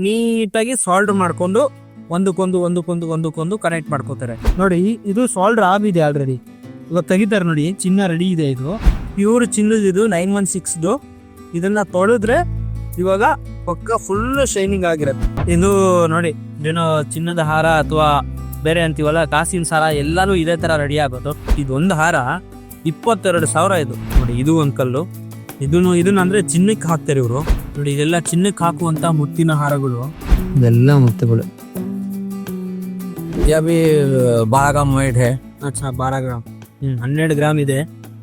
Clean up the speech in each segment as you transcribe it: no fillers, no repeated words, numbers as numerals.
ನೀಟಾಗಿ ಸಾಲ್ಡರ್ ಮಾಡ್ಕೊಂಡು ಒಂದಕ್ಕೊಂದು ಕನೆಕ್ಟ್ ಮಾಡ್ಕೋತಾರೆ ನೋಡಿ. ಇದು ಸಾಲ್ಡರ್ ಆಗಿದೆ ಆಲ್ರೆಡಿ, ಇವಾಗ ತೆಗಿತಾರೆ ನೋಡಿ. ಚಿನ್ನ ರೆಡಿ ಇದೆ. ಇದು ಪ್ಯೂರ್ ಚಿನ್ನದ, ಇದು 916. ಇದನ್ನ ತೊಳೆದ್ರೆ ಇವಾಗ ಪಕ್ಕ ಫುಲ್ ಶೈನಿಂಗ್ ಆಗಿರುತ್ತೆ. ಇದು ನೋಡಿ, ಏನೋ ಚಿನ್ನದ ಹಾರ ಅಥವಾ ಬೇರೆ ಅಂತೀವಲ್ಲ ಕಾಸಿನ ಸಾರ, ಎಲ್ಲಾನು ಇದೇ ತರ ರೆಡಿ ಆಗೋದು. ಇದೊಂದು ಹಾರ 22,000 ಇದು ನೋಡಿ. ಇದು ಒಂದ್ ಕಲ್ಲು. ಇದನ್ನ ಅಂದ್ರೆ ಚಿನ್ನಕ್ಕೆ ಹಾಕ್ತಾರೆ ಇವರು ನೋಡಿ. ಇದೆಲ್ಲ ಚಿನ್ನಕ್ಕೆ ಹಾಕುವಂತ ಮುತ್ತಿನ ಹಾರಗಳು, ಇದೆಲ್ಲ ಮುತ್ತುಗಳು. ये अभी 12 ग्राम वेट है। अच्छा 12 ग्राम, 12 ग्राम ಇದೆ.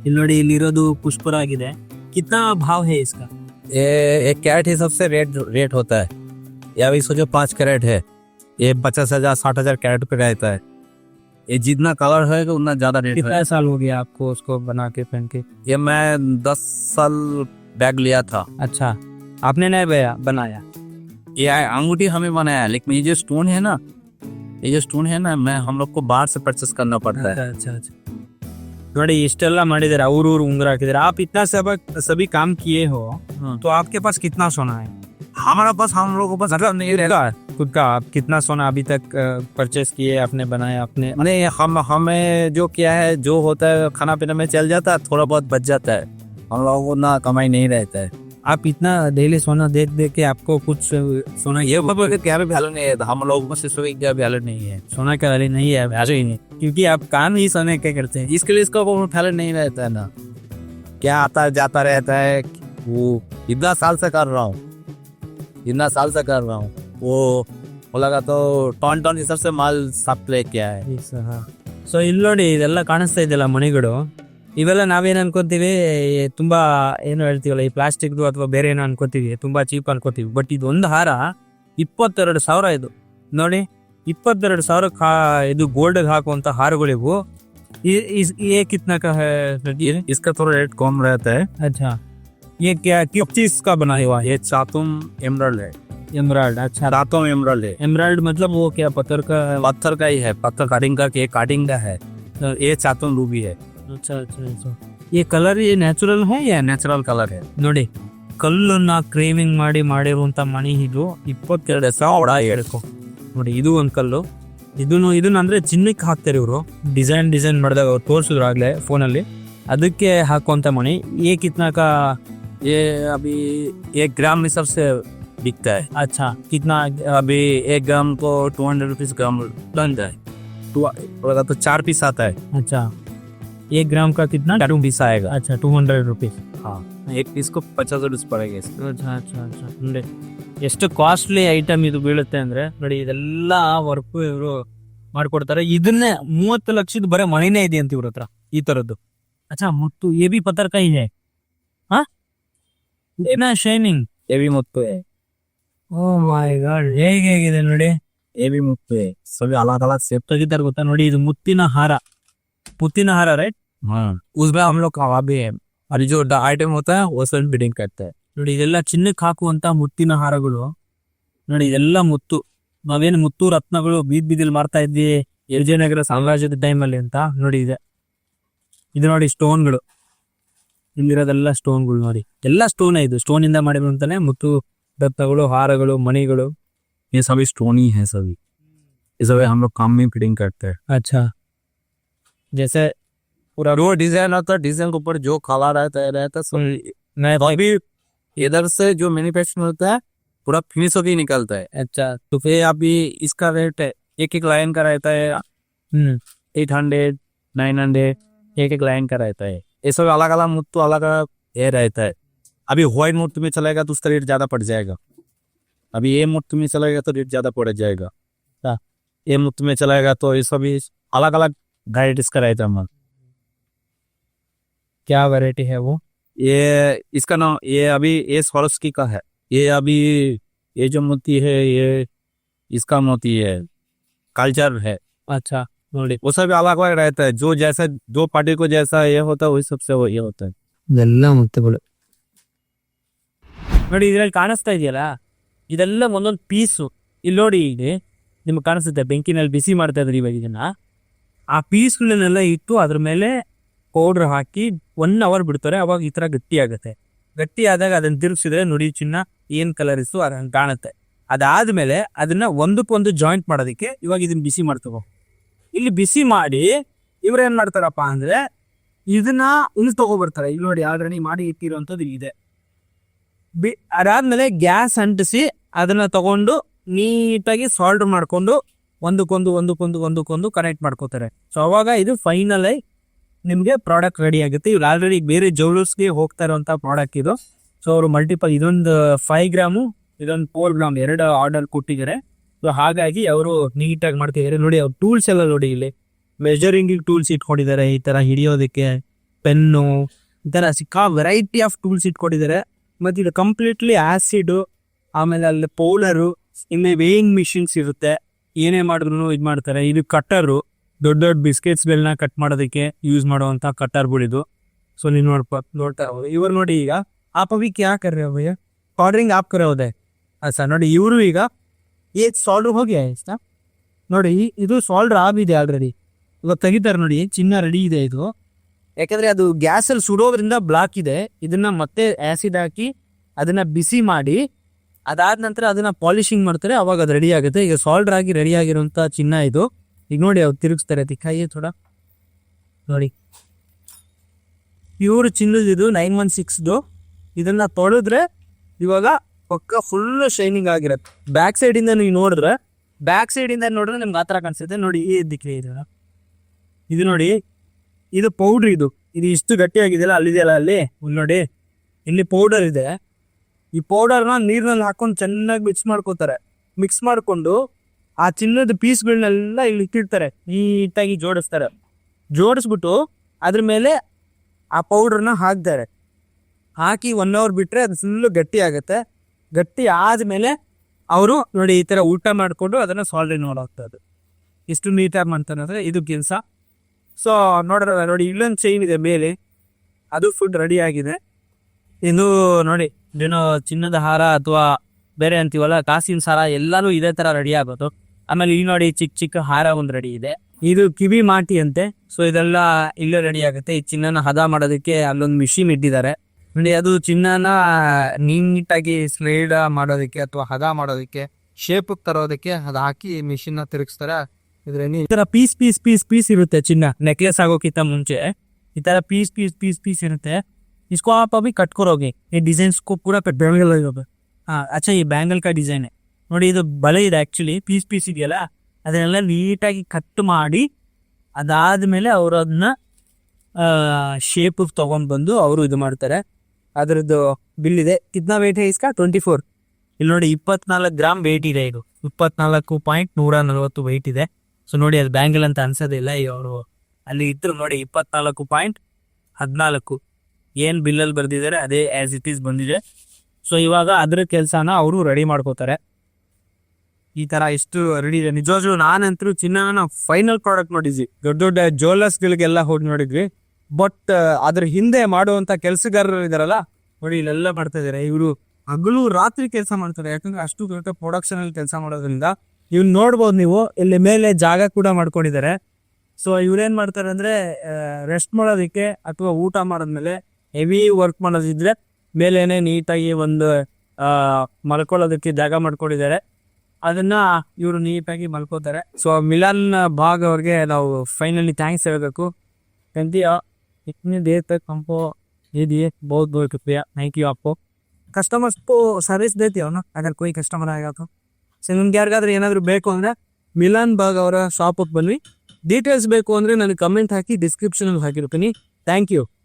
ಇಲ್ಲಿ ನೋಡಿ, ಇಲ್ಲಿರೋದು ಪುಷ್ಪರ ಆಗಿದೆ. कितना भाव है इसका? ये एक कैरेट हिसाब से रेट होता है। या अभी सोचो 5 कैरेट है, ये 50,000 60,000 कैरेट पे रहता है। ये जितना कलर है उतना ज्यादा रेट है। कितना साल हो गया आपको उसको बना के पहन के? ये मैं 10 साल बैग लिया था। अच्छा, आपने नहीं बनाया? ये अंगूठी हमें बनाया, लेकिन ये जो स्टोन है ना, मैं हम लोग को बाहर से परचेस करना पड़ता है। अच्छा। ನೋಡಿ, ಇಷ್ಟೆಲ್ಲ ಮಾಡಿದ್ದಾರೆ. ಅವ್ರ ಉಂಗುರ ಹಾಕಿದ್ದಾರೆ. आप इतना सभी काम किए हो, तो आपके पास कितना सोना है? हमारा पास, हम लोगों को पास मतलब नहीं रहता। खुद का आप कितना सोना अभी तक परचेस किए, आपने बनाया आपने? मैंने हमें जो किया है, जो होता है खाना पीना में चल जाता है, थोड़ा बहुत बच जाता है। हम लोगों को ना कमाई नहीं रहता है। आप इतना डेली सोना देख के आपको कुछ सोना ये क्या भी वैल्यू नहीं है। हम लोगों को सिर्फ क्या वैल्यू नहीं है, सोना का वैल्यू नहीं है, वैल्यू ही नहीं, क्योंकि आप काम ही सोने के करते हैं। इसके लिए इसका कोई वैल्यू नहीं रहता है ना। क्या आता जाता रहता है। वो इतना साल से कर रहा हूँ, वो लगा तो टन हिसाब से माल सब लेके आया है। ಸೊ ಇಲ್ಲಿ ನೋಡಿ, ಇದೆಲ್ಲ ಕಾಣಿಸ್ತಾ ಇದೆಯಲ್ಲ ಮಣಿಗಳು, ಇವೆಲ್ಲ ನಾವೇನು ಅನ್ಕೋತೀವಿ, ತುಂಬಾ ಏನು ಹೇಳ್ತೀವಲ್ಲ, ಈ ಪ್ಲಾಸ್ಟಿಕ್ದು ಅಥವಾ ಬೇರೆ ಏನೋ ಅನ್ಕೋತೀವಿ, ತುಂಬಾ ಚೀಪ್ ಅನ್ಕೋತೀವಿ. ಬಟ್ ಇದೊಂದು ಹಾರ 22,000 ಇದು ನೋಡಿ. 22,000 ಇದು ಗೋಲ್ಡ್ ಹಾಕುವಂತ ಹಾರಗಳಿವು. ये कितना का है? इसका थोड़ा रेट कम रहता है। अच्छा, ये क्या किस चीज का बना हुआ है? ये चातुम एमराल्ड है। एमराल्ड? अच्छा, चातुम एमराल्ड है। एमराल्ड मतलब वो क्या पत्थर का ही है, पत्थर काटिंग का है। ये चातुम रूबी है। अच्छा। ये कलर ये ನ್ಯಾಚುರಲ್ है या ನ್ಯಾಚುರಲ್ ಕಲರ್ है ನೋಡಿ. ಕಲ್ಲನ್ನ ಕ್ರೇವಿಂಗ್ ಮಾಡಿರುವಂತ ಮಣಿ ಇದು 22,000 ಹೇಳ್ಕೊ ನೋಡಿ. ಇದು ಒಂದ್ ಕಲ್ಲು. ಇದನ್ನ ಅಂದ್ರೆ ಚಿನ್ನಕ್ಕೆ ಹಾಕ್ತಾರೆ ಇವರು. ಡಿಸೈನ್ ಮಾಡಿದಾಗ ಅವ್ರು ತೋರಿಸಿದ್ರು ಆಗ್ಲೇ ಫೋನಲ್ಲಿ. ಅದಕ್ಕೆ ಹಾಕುವಂತ ಮಣಿ. ये कितना का? ये अभी 1 ग्राम में सबसे बिकता है। अच्छा, कितना? अभी 1 ग्राम को 200 रुपीज ग्राम बनता है। तो 4 पीस आता है। अच्छा, 1 ग्राम का कितना? 2 पीस आएगा। अच्छा, 200 रुपीज. हाँ, 1 पीस को 50 रुपीज पड़ेगा इसका। अच्छा ನೋಡಿ, ಎಷ್ಟು ಕಾಸ್ಟ್ಲಿ ಐಟಮ್ ಇದು ಬೀಳುತ್ತೆ ಅಂದ್ರೆ ನೋಡಿ. ಇದೆಲ್ಲ ವರ್ಕ್ ಇವರು ಮಾಡ್ಕೊಡ್ತಾರೆ. ಇದನ್ನೇ 30 ಲಕ್ಷದ ಬರೀ ಮಣಿನೇ ಇದೆ ಅಂತ ಇವ್ರ ಹತ್ರ, ಈ ತರದ್ದು. अच्छा, ಮುತ್ತು ये भी पत्थर का ही है? हाँ, इतना शाइनिंग ये भी मुत्तु है। ಓ ಮೈ ಗಾಡ್, ಹೇಗಿದೆ ನೋಡಿ. ये भी मुत्तु है। सभी अलग अलग शेप ತೆಗಿತಾರೆ ಗೊತ್ತಾ ನೋಡಿ. ಇದು ಮುತ್ತಿನ ಹಾರ ರೈಟ್? हाँ, उसमें हम लोग का भी है। और जो आइटम होता है वो सब बिडिंग करता है। ನೋಡಿ, ಇದೆಲ್ಲ ಚಿನ್ನಕ್ಕೆ ಹಾಕುವಂತ ಮುತ್ತಿನ ಹಾರಗಳು ನೋಡಿ. ಇದೆಲ್ಲ ಮುತ್ತು. ನಾವೇನು ಮುತ್ತು ರತ್ನಗಳು ಬೀದಿಲಿ ಮಾರ್ತಾ ಇದ್ವಿ ವಿಜಯನಗರ ಸಾಮ್ರಾಜ್ಯದ ಟೈಮಲ್ಲಿ ಅಂತ ನೋಡಿ. ಇದು ನೋಡಿ ಸ್ಟೋನ್ಗಳು, ಇಲ್ಲಿರೋದೆಲ್ಲ ಸ್ಟೋನ್ಗಳು ನೋಡಿ. ಎಲ್ಲ ಸ್ಟೋನ್ ಇದು. ಸ್ಟೋನ್ ಇಂದ ಮಾಡಿರುವಂತಾನೆ ಮುತ್ತು ರತ್ನಗಳು, ಹಾರಗಳು, ಮಣಿಗಳು. ये सभी स्टोन ही है सभी। ये सभी हम लोग काम में फिटिंग करते हैं। अच्छा, जैसे पूरा जो डिजाइन होता है, डिजाइन के ऊपर जो कलर रहता है अभी इधर से जो मैन्युफैक्चरिंग होता है पूरा फिनिश होकर निकलता है। अच्छा, तो फिर अभी इसका रेट है, एक लाइन का रहता है 800 900, एक लाइन का रहता है। ये सब अलग अलग मुत्तु अलग ये रहता है। अभी व्हाइट मुत्तु में चलेगा तो उसका रेट ज्यादा पड़ जाएगा। अभी ये मुत्तु में चलेगा तो रेट ज्यादा पड़ जाएगा। ये मुत्तु में चलेगा तो ये सभी अलग अलग वैरायटीज का रहता है। क्या वैरायटी है वो? ये इसका नाम ये अभी ये स्वरस्की का है। ये अभी ये जो मोती है ये इसका मोती है, कल्चर है। अच्छा, ನೋಡಿ, वो सब अलग अलग रहता है। जो जैसा जो पार्टी को जैसा ये होता है वही सबसे वो ये होता है। ಇದೆಲ್ಲ ಮುತ್ತುಗಳು ನೋಡಿ. ಇದ್ರಲ್ಲಿ ಕಾಣಿಸ್ತಾ ಇದೆಯಲ್ಲ, ಇದೆಲ್ಲ ಒಂದೊಂದು ಪೀಸು. ಇಲ್ಲಿ ನೋಡಿ, ಇಲ್ಲಿ ನಿಮ್ಗೆ ಕಾಣಿಸುತ್ತೆ, ಬೆಂಕಿನಲ್ಲಿ ಬಿಸಿ ಮಾಡ್ತಾ ಇದ್ರಿ ಇವಾಗ ಇದನ್ನ. ಆ ಪೀಸ್ಗಳನ್ನೆಲ್ಲ ಇಟ್ಟು ಅದ್ರ ಮೇಲೆ ಪೌಡ್ರ್ ಹಾಕಿ 1 ಅವರ್ ಬಿಡ್ತಾರೆ. ಅವಾಗ ಈ ತರ ಗಟ್ಟಿ ಆಗುತ್ತೆ. ಗಟ್ಟಿ ಆದಾಗ ಅದನ್ನ ತಿರುಗಿಸಿದ್ರೆ ನೋಡಿ, ಚಿನ್ನ ಏನ್ ಕಲರ್ ಇತ್ತು ಅದಂಗೆ ಕಾಣುತ್ತೆ. ಅದಾದ್ಮೇಲೆ ಅದನ್ನ ಒಂದಕ್ಕೊಂದು ಜಾಯಿಂಟ್ ಮಾಡೋದಕ್ಕೆ ಇವಾಗ ಇದನ್ನ ಬಿಸಿ ಮಾಡ್ತೇವೆ. ಇಲ್ಲಿ ಬಿಸಿ ಮಾಡಿ ಇವ್ರು ಏನ್ ಮಾಡ್ತಾರಪ್ಪ ಅಂದ್ರೆ ಇದನ್ನ ಇಲ್ಲಿ ತಗೊಬರ್ತಾರೆ. ಇಲ್ಲಿ ನೋಡಿ ಆಲ್ರೆಡಿ ಮಾಡಿ ಇಟ್ಟಿರುವಂಥದ್ದು ಇದೆ. ಅದಾದ್ಮೇಲೆ ಗ್ಯಾಸ್ ಅಂಟಿಸಿ ಅದನ್ನ ತಗೊಂಡು ನೀಟಾಗಿ ಸಾಲ್ಡರ್ ಮಾಡ್ಕೊಂಡು ಒಂದಕ್ಕೊಂದು ಕನೆಕ್ಟ್ ಮಾಡ್ಕೋತಾರೆ. ಸೊ ಅವಾಗ ಇದು ಫೈನಲ್ ಆಗಿ ನಿಮ್ಗೆ ಪ್ರಾಡಕ್ಟ್ ರೆಡಿ ಆಗುತ್ತೆ. ಇವ್ರು ಆಲ್ರೆಡಿ ಬೇರೆ ಜ್ಯುವೆಲರ್ಸ್ಗೆ ಹೋಗ್ತಾ ಇರುವಂತ ಪ್ರಾಡಕ್ಟ್ ಇದು. ಸೊ ಅವರು ಮಲ್ಟಿಪಲ್ ಇದೊಂದು 5 ಗ್ರಾಮು ಇದೊಂದು 4 ಗ್ರಾಮ್ ಎರಡು ಆರ್ಡರ್ ಕೊಟ್ಟಿದ್ದಾರೆ. ಸೊ ಹಾಗಾಗಿ ಅವರು ನೀಟಾಗಿ ಮಾಡ್ತಿದ್ದಾರೆ. ನೋಡಿ ಅವ್ರ ಟೂಲ್ಸ್ ಎಲ್ಲ ನೋಡಿ, ಇಲ್ಲಿ ಮೆಜರಿಂಗ್ ಟೂಲ್ಸ್ ಇಟ್ಕೊಂಡಿದ್ದಾರೆ, ಈ ತರ ಹಿಡಿಯೋದಕ್ಕೆ ಪೆನ್ನು, ಈ ತರ ಸಿಕ್ಕಾ ವೆರೈಟಿ ಆಫ್ ಟೂಲ್ಸ್ ಇಟ್ಕೊಂಡಿದ್ದಾರೆ. ಮತ್ತೆ ಇದು ಕಂಪ್ಲೀಟ್ಲಿ ಆಸಿಡ್, ಆಮೇಲೆ ಅಲ್ಲಿ ಪೌಡರು, ಇನ್ನು ವೇಯಿಂಗ್ ಮಿಷಿನ್ಸ್ ಇರುತ್ತೆ, ಏನೇ ಮಾಡಿದ್ರು ಇದು ಮಾಡ್ತಾರೆ. ಇದು ಕಟ್ಟರು, ದೊಡ್ಡ ದೊಡ್ಡ ಬಿಸ್ಕೆಟ್ಸ್ಗಳನ್ನ ಕಟ್ ಮಾಡೋದಕ್ಕೆ ಯೂಸ್ ಮಾಡುವಂತ ಕಟ್ಟರ್ಗಳಿದು. ಸೊ ನೀವು ನೋಡ್ತಾ ಇರ್ಬೋದು. ಇವರು ನೋಡಿ ಈಗ आप अभी क्या कर रहे हो भैया? ऑर्डरिंग आप कर रहे होते अच्छा ನೋಡಿ ಇವರು ಈಗ ಸಾಲ್ವ್ ಹೋಗಿ ಆಯ್ತಾ ನೋಡಿ, ಇದು ಸಾಲ್ವ್ ಆಗಿದೆ ಆಲ್ರೆಡಿ. ಇವಾಗ ತೆಗಿತಾರೆ ನೋಡಿ, ಚಿನ್ನ ರೆಡಿ ಇದೆ ಇದು. ಯಾಕಂದ್ರೆ ಅದು ಗ್ಯಾಸ್ ಅಲ್ಲಿ ಸುಡೋದ್ರಿಂದ ಬ್ಲಾಕ್ ಇದೆ. ಇದನ್ನ ಮತ್ತೆ ಆಸಿಡ್ ಹಾಕಿ ಅದನ್ನ ಬಿಸಿ ಮಾಡಿ ಅದಾದ ನಂತರ ಅದನ್ನ ಪಾಲಿಶಿಂಗ್ ಮಾಡ್ತಾರೆ, ಅವಾಗ ಅದು ರೆಡಿ ಆಗುತ್ತೆ. ಈಗ ಸಾಲ್ವ್ ಆಗಿ ರೆಡಿ ಆಗಿರುವಂತ ಚಿನ್ನ ಇದು. ಈಗ ನೋಡಿ ಅವ್ರು ತಿರುಗಿಸ್ತಾರೆ, ದಿಕ್ಕಾಯಿ ಥೋಡ ನೋಡಿ, ಪ್ಯೂರ್ ಚಿನ್ನದಿದು 916. ಇದನ್ನ ತೊಳೆದ್ರೆ ಇವಾಗ ಪಕ್ಕ ಫುಲ್ ಶೈನಿಂಗ್ ಆಗಿರುತ್ತೆ. ಬ್ಯಾಕ್ ಸೈಡ್ ಇಂದ ನೀವು ನೋಡಿದ್ರೆ ನಿಮ್ಗೆ ಆ ಥರ ಕಾಣಿಸುತ್ತೆ ನೋಡಿ. ಈ ದಿಕ್ಕಿ ಇದು ನೋಡಿ, ಇದು ಪೌಡ್ರ್, ಇದು ಇಷ್ಟು ಗಟ್ಟಿಯಾಗಿದೆಯಲ್ಲ, ಅಲ್ಲಿದೆಯಲ್ಲ ಅಲ್ಲಿ ನೋಡಿ, ಇಲ್ಲಿ ಪೌಡರ್ ಇದೆ. ಈ ಪೌಡರ್ನ ನೀರಿನಲ್ಲಿ ಹಾಕೊಂಡು ಚೆನ್ನಾಗಿ ಮಿಕ್ಸ್ ಮಾಡ್ಕೊಂಡು ಆ ಚಿನ್ನದ ಪೀಸ್ಗಳನ್ನೆಲ್ಲ ಇಲ್ಲಿ ಇಟ್ಟಿರ್ತಾರೆ, ನೀಟಾಗಿ ಜೋಡಿಸ್ಬಿಟ್ಟು ಅದ್ರ ಮೇಲೆ ಆ ಪೌಡರ್ನ ಹಾಕಿ 1 hour ಬಿಟ್ರೆ ಅದು ಫುಲ್ಲು ಗಟ್ಟಿ ಆಗುತ್ತೆ. ಗಟ್ಟಿ ಆದ್ಮೇಲೆ ಅವರು ನೋಡಿ ಈ ತರ ಊಟ ಮಾಡಿಕೊಂಡು ಅದನ್ನ ಸಾಲ್ವ್ ಮಾಡೋಗ್ತದೆ. ಇಷ್ಟು ನೀಟಾಗಿ ಮಾಡ್ತಾರೆ ಅಂದ್ರೆ ಇದು ಕೆಲಸ. ಸೊ ನೋಡಿ ಇಲ್ಲೊಂದು ಚೈನ್ ಇದೆ ಮೇಲೆ, ಅದು ಫುಡ್ ರೆಡಿ ಆಗಿದೆ. ಇದು ನೋಡಿ ಏನೋ ಚಿನ್ನದ ಹಾರ ಅಥವಾ ಬೇರೆ ಅಂತೀವಲ್ಲ ಕಾಸಿನ ಸಾರ, ಎಲ್ಲಾನು ಇದೇ ತರ ರೆಡಿ ಆಗೋದು. ಆಮೇಲೆ ಇಲ್ಲಿ ನೋಡಿ ಚಿಕ್ಕ ಹಾರ ಒಂದು ರೆಡಿ ಇದೆ. ಇದು ಕಿವಿ ಮಾಟಿ ಅಂತೆ. ಸೊ ಇದೆಲ್ಲ ಇಲ್ಲೇ ರೆಡಿ ಆಗುತ್ತೆ. ಈ ಚಿನ್ನನ ಹದ ಮಾಡೋದಕ್ಕೆ ಅಲ್ಲೊಂದು ಮಿಷಿನ್ ಇಟ್ಟಿದ್ದಾರೆ ನೋಡಿ. ಅದು ಚಿನ್ನನ ನೀಟಾಗಿ ಸ್ಲೈಡ್ ಮಾಡೋದಕ್ಕೆ ಅಥವಾ ಹದ ಮಾಡೋದಕ್ಕೆ, ಶೇಪ್ ತರೋದಕ್ಕೆ ಅದು ಹಾಕಿ ಮಿಷಿನ್ ನ ತಿರುಗಿಸ್ತಾರೆ. ಇದ್ರಲ್ಲಿ ಈ ತರ ಪೀಸ್ ಇರುತ್ತೆ. ಚಿನ್ನ ನೆಕ್ಲೆಸ್ ಆಗೋಕ್ಕಿಂತ ಮುಂಚೆ ಈ ತರ ಪೀಸ್ ಇರುತ್ತೆ. इसको आप अभी कट करोगे, ये डिजाइन को पूरा बैंगल होगा. हाँ अच्छा, ये बैंगल का डिजाइन है ನೋಡಿ. ಇದು ಬಲೆ ಇದೆ ಆಕ್ಚುಲಿ, ಪೀಸ್ ಇದೆಯಲ್ಲ ಅದನ್ನೆಲ್ಲ ನೀಟಾಗಿ ಕಟ್ ಮಾಡಿ ಅದಾದ್ಮೇಲೆ ಅವರು ಅದನ್ನ ಶೇಪ್ ತಗೊಂಡ್ ಬಂದು ಅವರು ಇದು ಮಾಡ್ತಾರೆ. ಅದರದ್ದು ಬಿಲ್ ಇದೆ. ಕಿತ್ನಾ ವೇಟ್ ಹೈ ಇಸ್ಕಾ? 24. ಇಲ್ಲಿ ನೋಡಿ 24 ಗ್ರಾಮ್ ವೇಟ್ ಇದೆ. ಇದು 24.140 weight ಇದೆ. ಸೊ ನೋಡಿ ಅದು ಬ್ಯಾಂಗಲ್ ಅಂತ ಅನ್ಸೋದಿಲ್ಲ. ಅವರು ಅಲ್ಲಿ ಇದ್ರು ನೋಡಿ 24.14 ಏನ್ ಬಿಲ್ಲಲ್ಲಿ ಬರ್ದಿದ್ದಾರೆ ಅದೇ ಆಸ್ ಇಟ್ ಈಸ್ ಬಂದಿದೆ. ಸೊ ಇವಾಗ ಅದ್ರ ಕೆಲಸನ ಅವರು ರೆಡಿ ಮಾಡ್ಕೋತಾರೆ. ಈ ತರ ಎಷ್ಟು ರೆಡಿ ಇದೆ. ನಿಜವಾಗ್ಲೂ ನಾನಂತರೂ ಚಿನ್ನನ ಫೈನಲ್ ಪ್ರಾಡಕ್ಟ್ ನೋಡಿದ್ವಿ, ದೊಡ್ಡ ಜ್ಯುವೆಲರ್ಸ್ ಗಳಿಗೆಲ್ಲ ಹೋಗಿ ನೋಡಿದ್ವಿ. ಬಟ್ ಅದ್ರ ಹಿಂದೆ ಮಾಡುವಂತ ಕೆಲಸಗಾರರು ಇದಾರಲ್ಲ ನೋಡಿ, ಇಲ್ಲೆಲ್ಲ ಮಾಡ್ತಾ ಇದಾರೆ. ಇವರು ಹಗಲು ರಾತ್ರಿ ಕೆಲಸ ಮಾಡ್ತಾರೆ. ಯಾಕಂದ್ರೆ ಅಷ್ಟು ದೊಡ್ಡ ಪ್ರೊಡಕ್ಷನ್ ಅಲ್ಲಿ ಕೆಲಸ ಮಾಡೋದ್ರಿಂದ ಇವ್ನ ನೋಡ್ಬೋದು ನೀವು. ಇಲ್ಲಿ ಮೇಲೆ ಜಾಗ ಕೂಡ ಮಾಡ್ಕೊಂಡಿದ್ದಾರೆ. ಸೊ ಇವ್ರೇನ್ ಮಾಡ್ತಾರೆ ಅಂದ್ರೆ ರೆಸ್ಟ್ ಮಾಡೋದಕ್ಕೆ ಅಥವಾ ಊಟ ಮಾಡಿದ್ಮೇಲೆ ಹೆವಿ ವರ್ಕ್ ಮಾಡೋದಿದ್ರೆ ಮೇಲೇನೆ ನೀಟಾಗಿ ಒಂದು ಮಲ್ಕೊಳ್ಳೋದಕ್ಕೆ ಜಾಗ ಮಾಡ್ಕೊಂಡಿದ್ದಾರೆ. ಅದನ್ನ ಇವರು ನೀಟಾಗಿ ಮಲ್ಕೋತಾರೆ. ಸೊ ಮಿಲಾನ್ ಬಾಗ್ ಅವ್ರಿಗೆ ನಾವು ಫೈನಲಿ ಥ್ಯಾಂಕ್ಸ್ ಹೇಳಬೇಕು. इतनी देर तक हमको ये दिए, बहुत बहुत शुक्रिया, थैंक यू आपको. कस्टमर्स को सर्विस देते हो ना, अगर कोई कस्टमर आएगा तो. ಸೊ ನಿಮ್ಗೆ ಯಾರಿಗಾದ್ರೂ ಏನಾದರೂ ಬೇಕು ಅಂದರೆ ಮಿಲಾನ್ ಬಾಗ್ ಅವರ ಶಾಪಿಗೆ ಬನ್ನಿ. ಡೀಟೇಲ್ಸ್ ಬೇಕು ಅಂದರೆ ನನಗೆ ಕಮೆಂಟ್ ಹಾಕಿ ಡಿಸ್ಕ್ರಿಪ್ಷನಲ್ಲಿ ಹಾಕಿರ್ತೀನಿ. Thank you.